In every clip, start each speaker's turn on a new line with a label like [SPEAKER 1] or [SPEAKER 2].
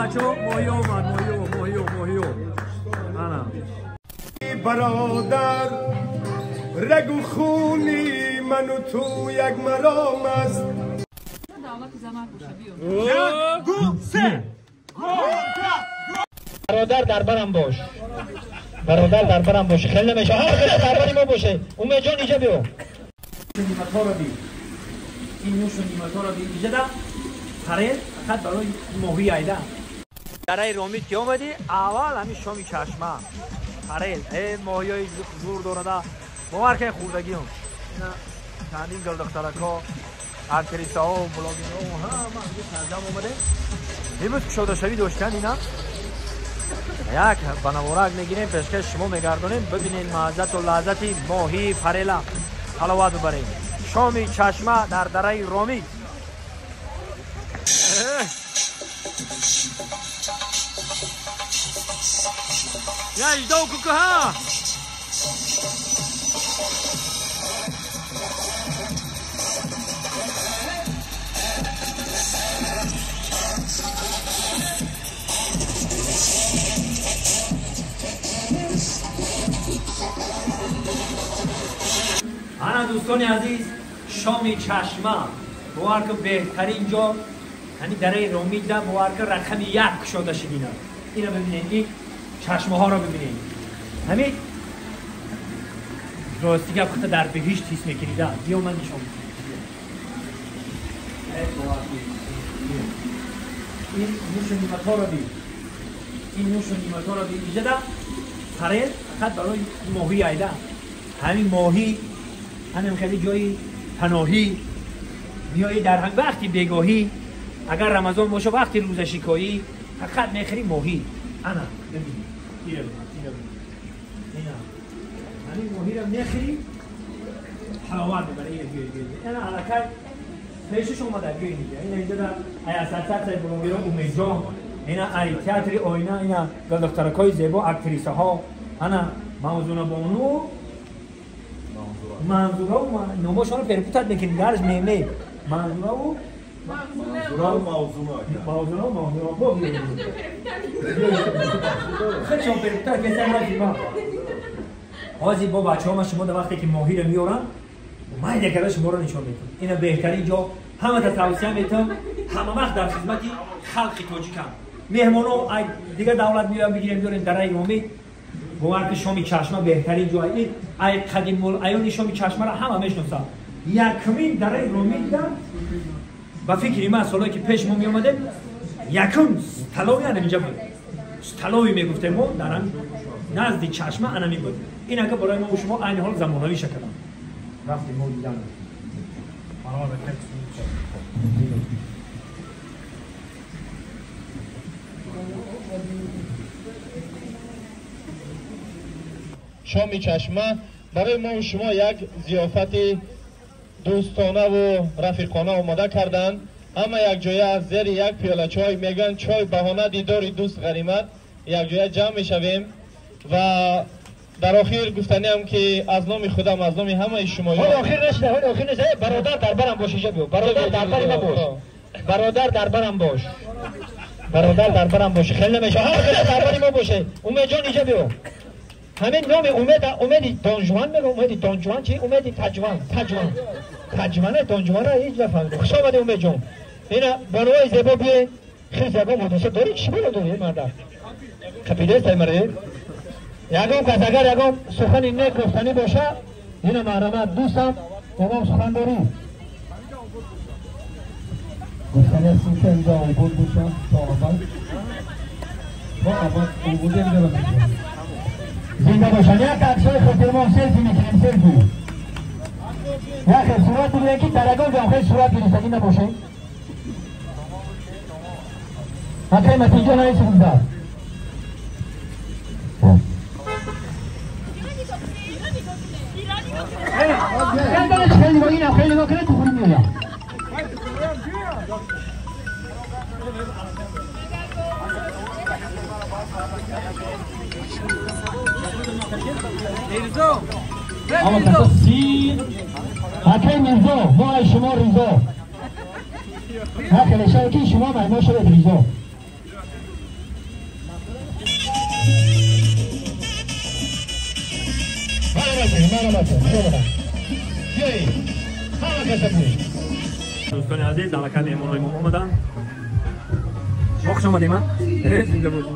[SPEAKER 1] بچه ماهی اومد ماهی منم
[SPEAKER 2] برادر رگو خونی من و تو یک مرام است
[SPEAKER 3] برادر در برم باش برادر در برم باشه خیلی نمیشه در بری ما باشه اومه جان اینجا بیو
[SPEAKER 1] نیمت ها را بی این نوش نیمت ها را بی اینجا دا پرید خط برای ماهی ایده درای رومید که اومدی اول همین شامی چشمه پرید ماهی های زور دارده باور که خوردگی هم چندین گل دخترک ها ارتریسه ها و بلاگین ها همه همه سرجم اومده امروز کشاده شوی داشتن اینا یک بنوارک میگیریم پیشکش شما میگردونیم ببینید مزت و لذت ماهی فریلا حلاوت ببریم شامی چشمه در درای رومی یا اجدو کوکو ها انا دوستان عزیز شامی چشمه باور که بهترین جا یعنی درای رومی ده باور که رقم 1 شده شدینا اینا ببینید این چشمه ها رو ببینید همین راستی که خود در بهشت حس میکنید بیا من نشون این نوش نیمت ها رو ببین این نوش نیمت ها رو ببین اینجا ده پرید خط برای ماهی ایده همین ماهی همین خیلی جایی پناهی میایی در هم وقتی بگاهی اگر رمضان باشه وقتی روز شکایی فقط میخری ماهی انا ببین اینا همین ماهی رو میخری حلاوت ببره اینا علاقه پیشش اومده گوی میگه اینا اینجا در ای اساسات بلوگرا اومیجان اینا ای تئاتر آینه اینا دخترکای زیبا اکتریسه ها انا موضوع بانو منظورا و نماشان رو پرپوتت میکنیم درش میمه منظورا و موضوع خیلی شما پرپوتت کسی نشید ما آزی با بچه ها شما در وقتی که ماهی رو میارن من دیگه شما رو نشون میکنم اینا بهترین جا همه تا توصیه میتونم همه وقت در خدمتی خلق تاجیکم مهمانو دیگه دولت میرن بگیریم بیاریم درای رومی باور که شامی چشمه بهترین جای این ای قدیم الایون شامی چشمه را همه میشناسن یکمین درای رومی دیدم با فکری من سالایی که پیش ما می اومدیم یکم طلاوی اینجا بود طلاوی میگفتیم ما در نزد چشمه انمی بود این اگه برای ما و شما عین حال زمانوی شکل رفتیم ما دیدن
[SPEAKER 3] شامی چشمه برای ما و شما یک ضیافت دوستانه و رفیقانه آماده کردن اما یک جای از زیر یک پیاله چای میگن چای بهانه دیدار دوست غریمت یک جای جمع میشویم و در آخر گفتنی هم که از نام خودم از نام همه شما
[SPEAKER 4] حال آخر نشده برادر در برم باش اینجا بیو برادر در برم باش برادر در برم باش برادر در برم باشه خیلی نمیشه در برم ما باشه اومه جان اینجا بیو همین نام اومدی دانجوان میگه اومدی دانجوان چی اومدی تجوانه دانجوان هیچ نفهمیدم خوش آمده اومه جان اینا بانوای زیبا بیه خیلی زیبا مدرسه داری چی بالا داری مرد قبیله است مرد یکم کس اگر یکم سخنی نیک گفتنی باشه اینا محرمت دوستم یکم سخن داری گفتنی هستیم که اینجا عبود باشم تا اول با اول عبودی اینجا رو میکنم زنده باشن یک عکسای خاطر ما سلفی میکنیم سلفی یک صورت بگیریم که درگاه جان خیلی صورت گیرستگی نباشه حتی متیجه نایست بودن خیلی با این خیلی با کنه تو خوری میویم اما کتا سیر حتی میرزا ما شما ریزا حتی نشان که شما مهمان شده ریزا
[SPEAKER 1] دوستان عزیز در مکان مهمان‌های ما اومدن. ما خوش آمدیم. زنده باشید.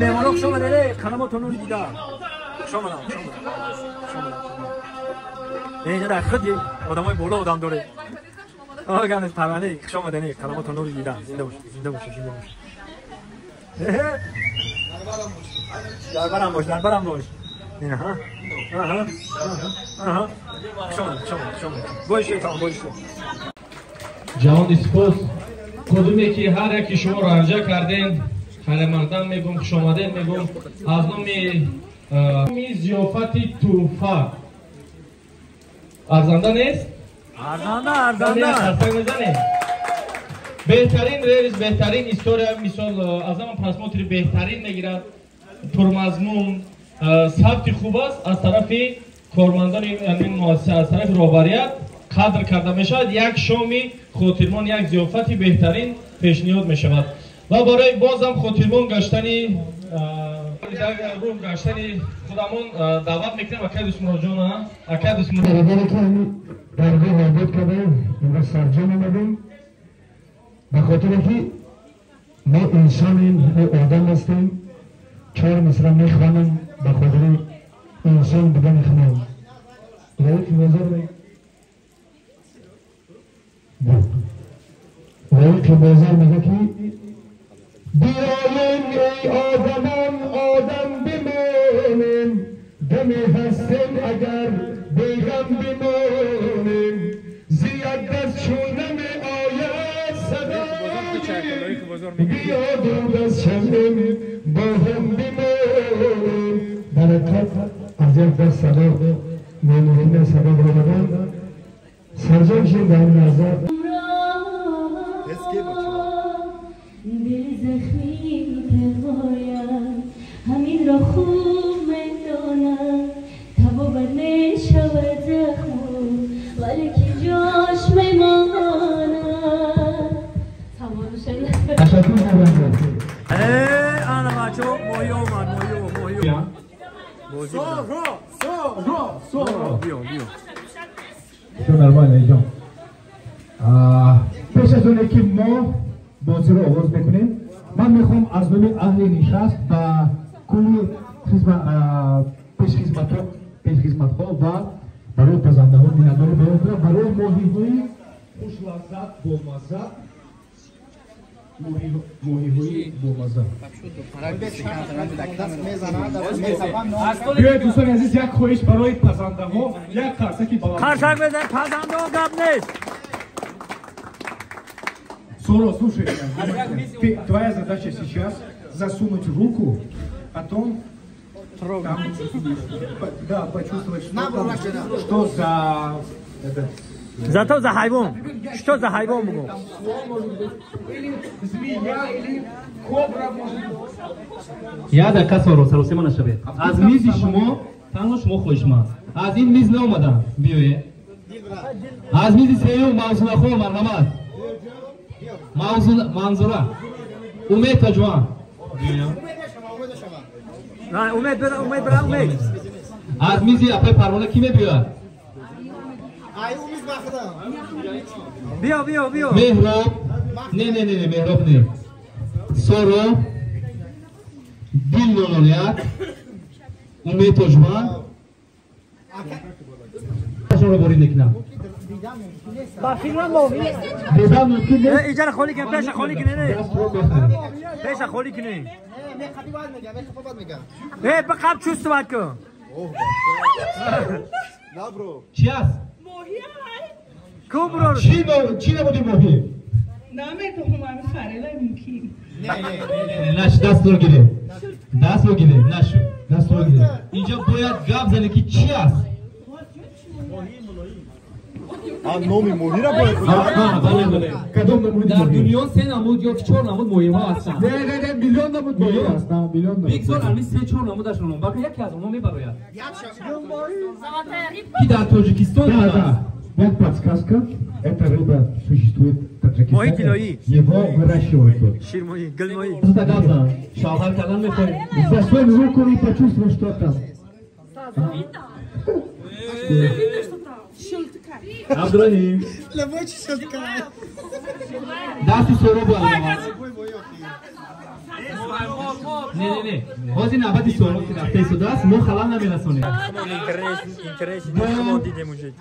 [SPEAKER 1] مهمانا خوش آمدید. کلماتون رو دیدم. خوش آمدم. اینجا در خود آدمای بالا آدم داره. آگانش پروانه خوش آمدید. کلماتون رو دیدم. زنده باشید. در برم باش.
[SPEAKER 3] جهان سپاس کدومی که هر یکی شما رو رنجه کردین خیلی مقدم میگم خوش آمدین میگم از نام ضیافت توفه ارزنده نیست؟ ارزنده بهترین ریز بهترین استوریا مثال از هم پرسماتری بهترین میگیرد پرمضمون ثبت خوب است از طرف کارمندان این مؤسسه از طرف رهبریت قدر کرده می شود یک شامی خاطرمان یک ضیافتی بهترین پیشنهاد می شود و برای بازم خاطرمان گشتنی خودمون دعوت میکنیم اکای دسمرا جان اکای دسمرا
[SPEAKER 4] برادر که همین درگاه آباد کردیم این سرجان آمدیم به خاطر که ما انسانیم ما آدم هستیم چهار مصرع میخوانم به خاطر انسان دیگه میخوانم لایق بازار لایق بازار میگه که بیاییم ای آدمان آدم بمانیم دمی هستیم اگر بیغم بمانیم زیاد دست چون نمی آید صداییم بیا دور از شمیم با هم بمانیم برکت از یک دست صدا مهمونین صدا برامدن سرجان شد در این نظر
[SPEAKER 5] دل زخمی پنهایم همین را خوب میدانم تب بد میشود زخم ولی که جاش میمانم
[SPEAKER 4] تشکر میکنم
[SPEAKER 1] انا بچه ماهی آمد سارا بیا
[SPEAKER 4] نرمال اینجا پیش از اونه که ما بازی رو آغاز بکنیم من میخوام از نوع اهل نشست و کل پیش خدمت ها و برای پزنده ها بینندان بیان کنم برای ماهی های خوش لذت بامزه ماهی های بامزه بیاید دوستان عزیز یک خواهش برای پزنده ها یک قرصکی بلند
[SPEAKER 1] قرصک بزن پزنده ها گپ نیست
[SPEAKER 4] Сора, слушай, твоя задача сейчас засунуть руку, потом там, да, почувствовать, что за...
[SPEAKER 1] Зато за хайвон. Что за хайвон могу?
[SPEAKER 4] Или змея, или кобра, может.
[SPEAKER 3] Я да касоро, саросима нашабе. Аз мизи шумо, танго шумо хошма. Аз ин миз не омадам, биёе. Аз мизи сеюм мавзунахо марҳамат. منظوره امید تجوان
[SPEAKER 1] نه امید برا امید
[SPEAKER 3] از میزی اپای پروانه کی میبیاد
[SPEAKER 1] بیا
[SPEAKER 3] مهراب نه مهراب نه سورو دل نونولیت امید تجوان شما باری نکنم
[SPEAKER 1] با فیلم مومی
[SPEAKER 4] دیدم ممکن نیست
[SPEAKER 1] ایجار خالی کنه پیش خالی کنه نه پیش خالی کنه بقب چوست باید کن
[SPEAKER 3] چی هست؟
[SPEAKER 1] کو برو
[SPEAKER 4] چی نبودی ماهی؟
[SPEAKER 5] نامه تو همه خرله میکی
[SPEAKER 3] نش دست رو گیره نشو دست رو گیره اینجا باید گپ زنه که چی هست؟
[SPEAKER 2] نامی موهی را باید
[SPEAKER 4] کدوم نمود
[SPEAKER 6] در دنیا 3 نمود یا 4 نمود موهی ها هستن.
[SPEAKER 4] نه میلیون نمود موهی هستن میلیون نمود.
[SPEAKER 6] بگذار الان 3-4 نمودش رو باقی یکی از اونها میبراید. کی در تاجیکستان
[SPEAKER 4] Да. Вот подсказка. Эта рыба существует
[SPEAKER 1] ماهی طلایی
[SPEAKER 4] یهو رشوت
[SPEAKER 1] شیرماهی گلماهی
[SPEAKER 4] تو تا گازم شاهر کردن میخوری زشوی رو کنی تا چوس مشتاقم عبدالرحیم دستی سورو بود
[SPEAKER 6] نه بازی نباتی سورو که رفته ایسو دست ما خلال نمیرسونیم
[SPEAKER 1] اینترنت ما دیده موجود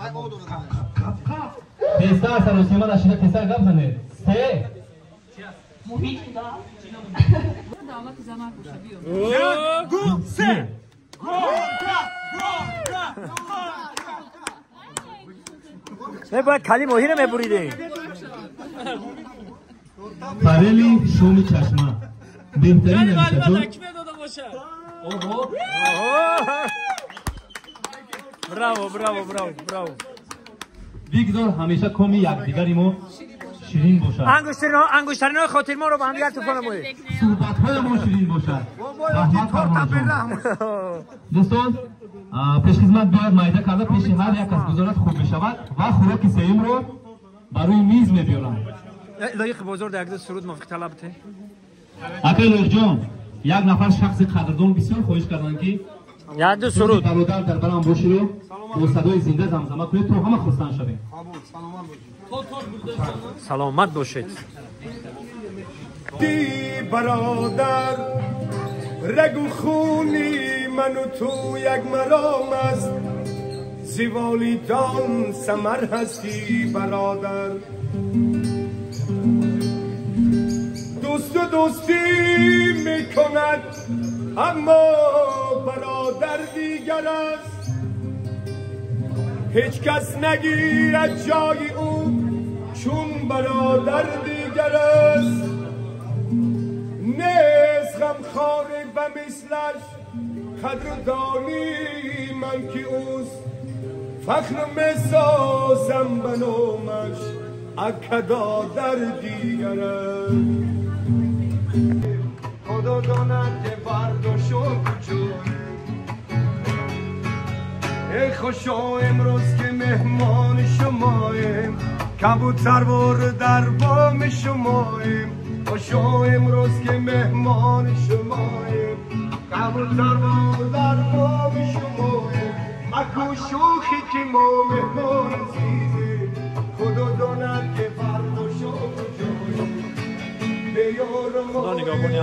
[SPEAKER 4] پیستا سروسیما داشته پیستا گفت زنه سه
[SPEAKER 5] محیط دا
[SPEAKER 7] دعوت زمان خوشه بیو
[SPEAKER 2] گو سه
[SPEAKER 1] نه باید کلی ماهی رو میبریدیم
[SPEAKER 4] فریلی شومی چشمه بهترین نمیشه
[SPEAKER 1] براو
[SPEAKER 4] ویگزار همیشه کمی یکدیگریمو شیرین باشد
[SPEAKER 1] انگشترین های خاطر ما رو با هم دیگر تو کنم
[SPEAKER 4] صحبت های ما شیرین باشد رحمت فرمان دوستان پیش خدمت باید مایده کرده پیش هر یک از گزارت خوب بشود و خوراک سیم رو بروی میز میبیارم
[SPEAKER 1] لایق بازار در یک سرود موفق طلب ته
[SPEAKER 4] اکای لایق جان یک نفر شخص قدردان بسیار خواهش کردن که
[SPEAKER 1] یک دو سرود
[SPEAKER 4] برادر در برام باشی رو با صدای زنده زمزمه کنید تو همه خواستن شدیم
[SPEAKER 1] سلامت باشید
[SPEAKER 2] دی برادر رگ و خونی من و تو یک مرام است زیوالیدان سمر هستی برادر دوست و دوستی میکند اما برادر دیگر است هیچ کس نگیرد جای او چون برادر دیگر است نیست غمخواره و مثلش قدردانی من که اوست فخر میسازم به نامش اکدا در دیگر است خدا داند که فردا شد کجا ای خوشا امروز که مهمان شماییم کبوتروار در بام شماییم خوشا امروز که مهمان شماییم کبوتروار در بام شماییم مکو شوخی که ما مهمان عزیزیم خدا داند که فردا شد کجاییم
[SPEAKER 1] خدا نگاه کنی